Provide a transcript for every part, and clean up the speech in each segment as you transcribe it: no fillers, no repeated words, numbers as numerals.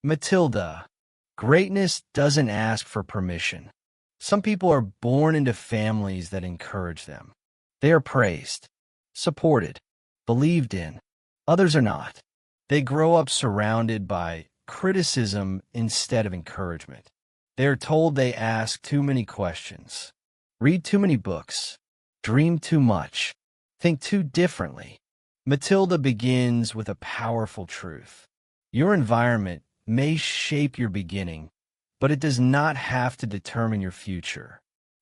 Matilda, greatness doesn't ask for permission. Some people are born into families that encourage them. They are praised, supported, believed in. Others are not. They grow up surrounded by criticism instead of encouragement. They are told they ask too many questions, read too many books, dream too much, think too differently. Matilda begins with a powerful truth. Your environment may shape your beginning, but it does not have to determine your future.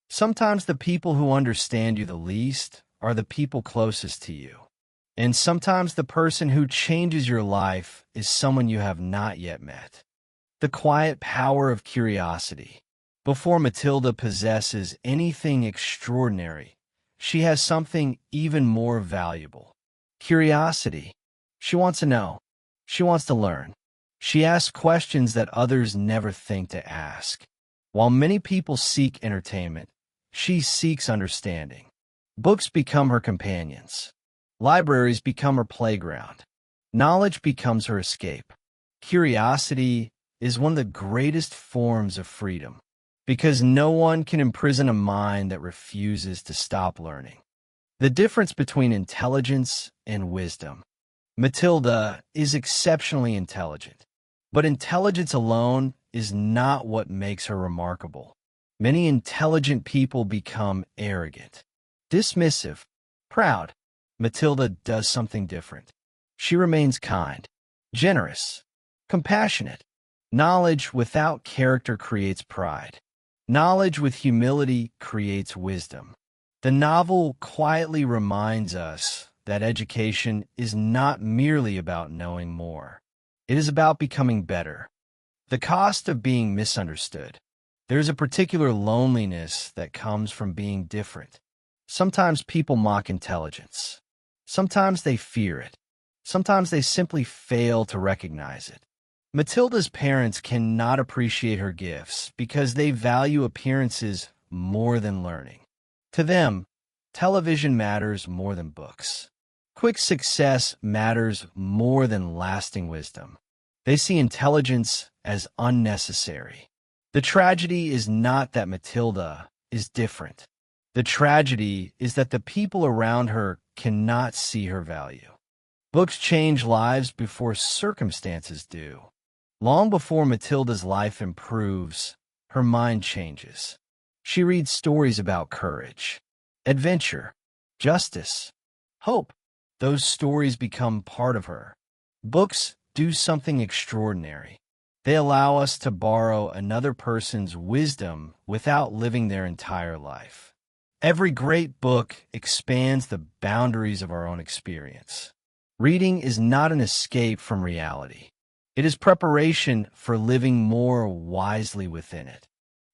Sometimes the people who understand you the least are the people closest to you. And sometimes the person who changes your life is someone you have not yet met. The quiet power of curiosity. Before Matilda possesses anything extraordinary, she has something even more valuable. Curiosity. She wants to know. She wants to learn. She asks questions that others never think to ask. While many people seek entertainment, she seeks understanding. Books become her companions. Libraries become her playground. Knowledge becomes her escape. Curiosity is one of the greatest forms of freedom, because no one can imprison a mind that refuses to stop learning. The difference between intelligence and wisdom. Matilda is exceptionally intelligent, but intelligence alone is not what makes her remarkable. Many intelligent people become arrogant, dismissive, proud. Matilda does something different. She remains kind, generous, compassionate. Knowledge without character creates pride. Knowledge with humility creates wisdom. The novel quietly reminds us that education is not merely about knowing more. It is about becoming better. The cost of being misunderstood. There's a particular loneliness that comes from being different. Sometimes people mock intelligence. Sometimes they fear it. Sometimes they simply fail to recognize it. Matilda's parents cannot appreciate her gifts because they value appearances more than learning. To them, television matters more than books. Quick success matters more than lasting wisdom. They see intelligence as unnecessary. The tragedy is not that Matilda is different. The tragedy is that the people around her cannot see her value. Books change lives before circumstances do. Long before Matilda's life improves, her mind changes. She reads stories about courage, adventure, justice, hope. Those stories become part of her. Books do something extraordinary. They allow us to borrow another person's wisdom without living their entire life. Every great book expands the boundaries of our own experience. Reading is not an escape from reality. It is preparation for living more wisely within it.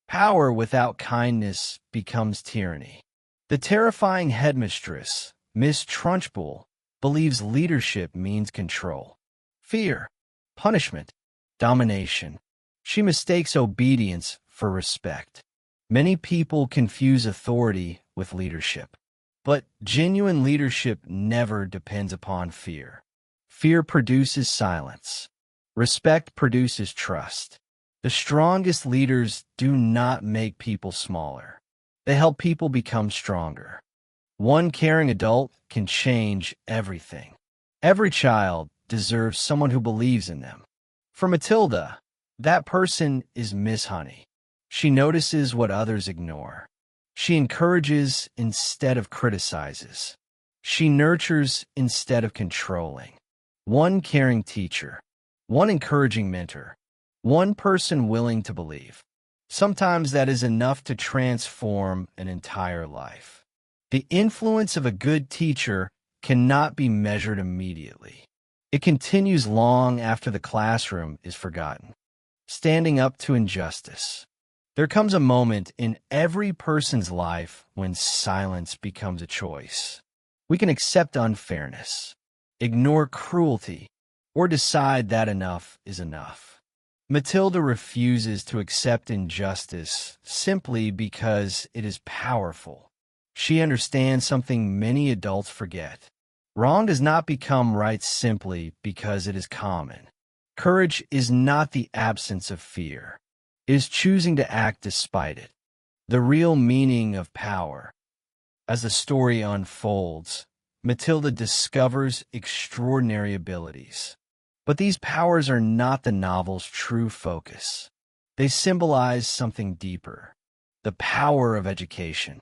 Power without kindness becomes tyranny. The terrifying headmistress, Miss Trunchbull, believes leadership means control, fear, punishment, domination. She mistakes obedience for respect. Many people confuse authority with leadership, but genuine leadership never depends upon fear. Fear produces silence. Respect produces trust. The strongest leaders do not make people smaller. They help people become stronger. One caring adult can change everything. Every child deserves someone who believes in them. For Matilda, that person is Miss Honey. She notices what others ignore. She encourages instead of criticizes. She nurtures instead of controlling. One caring teacher. One encouraging mentor. One person willing to believe. Sometimes that is enough to transform an entire life. The influence of a good teacher cannot be measured immediately. It continues long after the classroom is forgotten. Standing up to injustice. There comes a moment in every person's life when silence becomes a choice. We can accept unfairness, ignore cruelty, or decide that enough is enough. Matilda refuses to accept injustice simply because it is powerful. She understands something many adults forget. Wrong does not become right simply because it is common. Courage is not the absence of fear. It is choosing to act despite it. The real meaning of power. As the story unfolds, Matilda discovers extraordinary abilities. But these powers are not the novel's true focus. They symbolize something deeper: the power of education,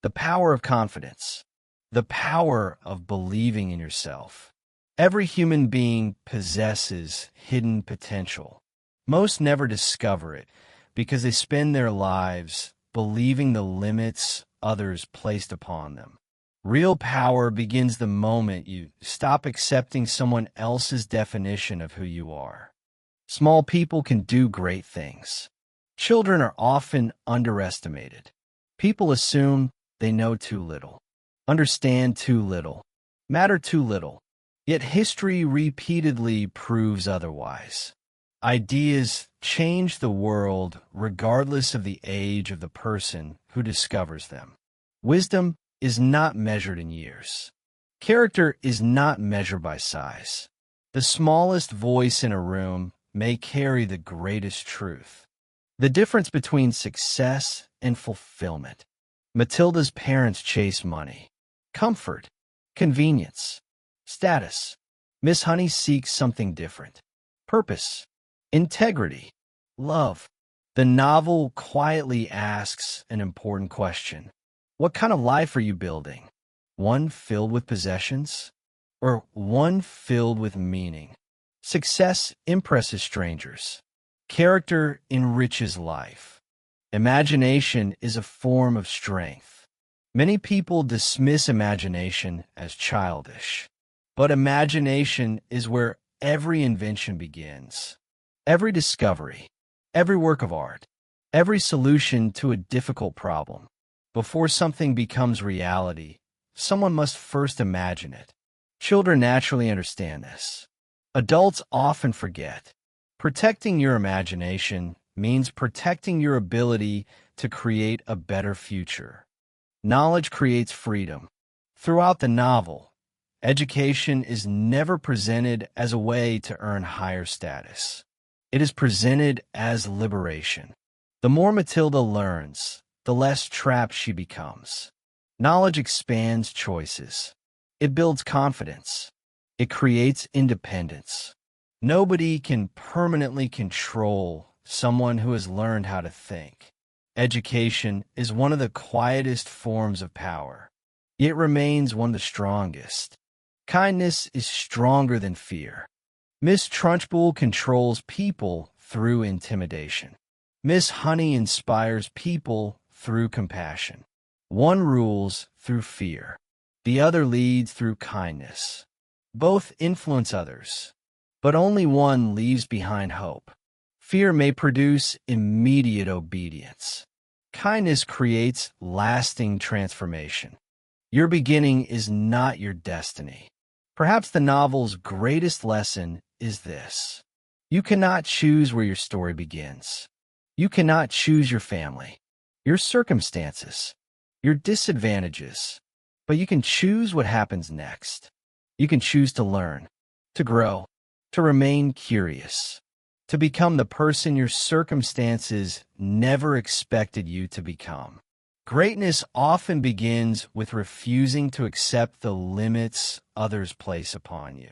the power of confidence, the power of believing in yourself. Every human being possesses hidden potential. Most never discover it because they spend their lives believing the limits others placed upon them. Real power begins the moment you stop accepting someone else's definition of who you are. Small people can do great things. Children are often underestimated. People assume they know too little, understand too little, matter too little. Yet history repeatedly proves otherwise. Ideas change the world regardless of the age of the person who discovers them. Wisdom is not measured in years. Character is not measured by size. The smallest voice in a room may carry the greatest truth. The difference between success and fulfillment. Matilda's parents chase money, comfort, convenience, status. Miss Honey seeks something different: purpose, integrity, love. The novel quietly asks an important question. What kind of life are you building? One filled with possessions, or one filled with meaning? Success impresses strangers. Character enriches life. Imagination is a form of strength. Many people dismiss imagination as childish. But imagination is where every invention begins. Every discovery, every work of art, every solution to a difficult problem. Before something becomes reality, someone must first imagine it. Children naturally understand this. Adults often forget. Protecting your imagination means protecting your ability to create a better future. Knowledge creates freedom. Throughout the novel, education is never presented as a way to earn higher status. It is presented as liberation. The more Matilda learns, the less trapped she becomes. Knowledge expands choices. It builds confidence. It creates independence. Nobody can permanently control someone who has learned how to think. Education is one of the quietest forms of power. It remains one of the strongest. Kindness is stronger than fear. Miss Trunchbull controls people through intimidation. Miss Honey inspires people through compassion. One rules through fear. The other leads through kindness. Both influence others, but only one leaves behind hope. Fear may produce immediate obedience. Kindness creates lasting transformation. Your beginning is not your destiny. Perhaps the novel's greatest lesson is this: you cannot choose where your story begins. You cannot choose your family, your circumstances, your disadvantages, but you can choose what happens next. You can choose to learn, to grow, to remain curious, to become the person your circumstances never expected you to become. Greatness often begins with refusing to accept the limits others place upon you.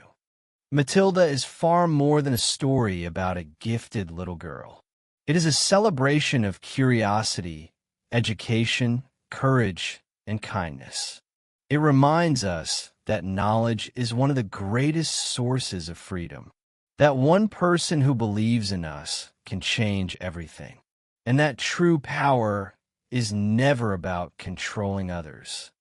Matilda is far more than a story about a gifted little girl. It is a celebration of curiosity, education, courage, and kindness. It reminds us that knowledge is one of the greatest sources of freedom, that one person who believes in us can change everything, and that true power is never about controlling others.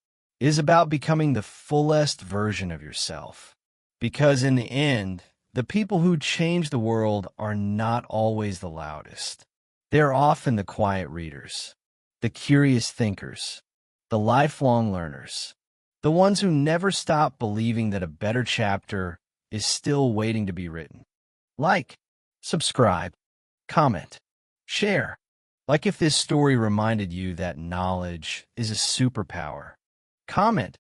It is about becoming the fullest version of yourself. Because in the end, the people who change the world are not always the loudest. They are often the quiet readers, the curious thinkers, the lifelong learners, the ones who never stop believing that a better chapter is still waiting to be written. Like, subscribe, comment, share. Like if this story reminded you that knowledge is a superpower. Comment,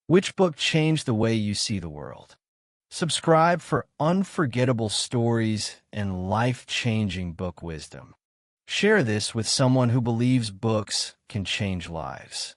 which book changed the way you see the world? Subscribe for unforgettable stories and life-changing book wisdom. Share this with someone who believes books can change lives.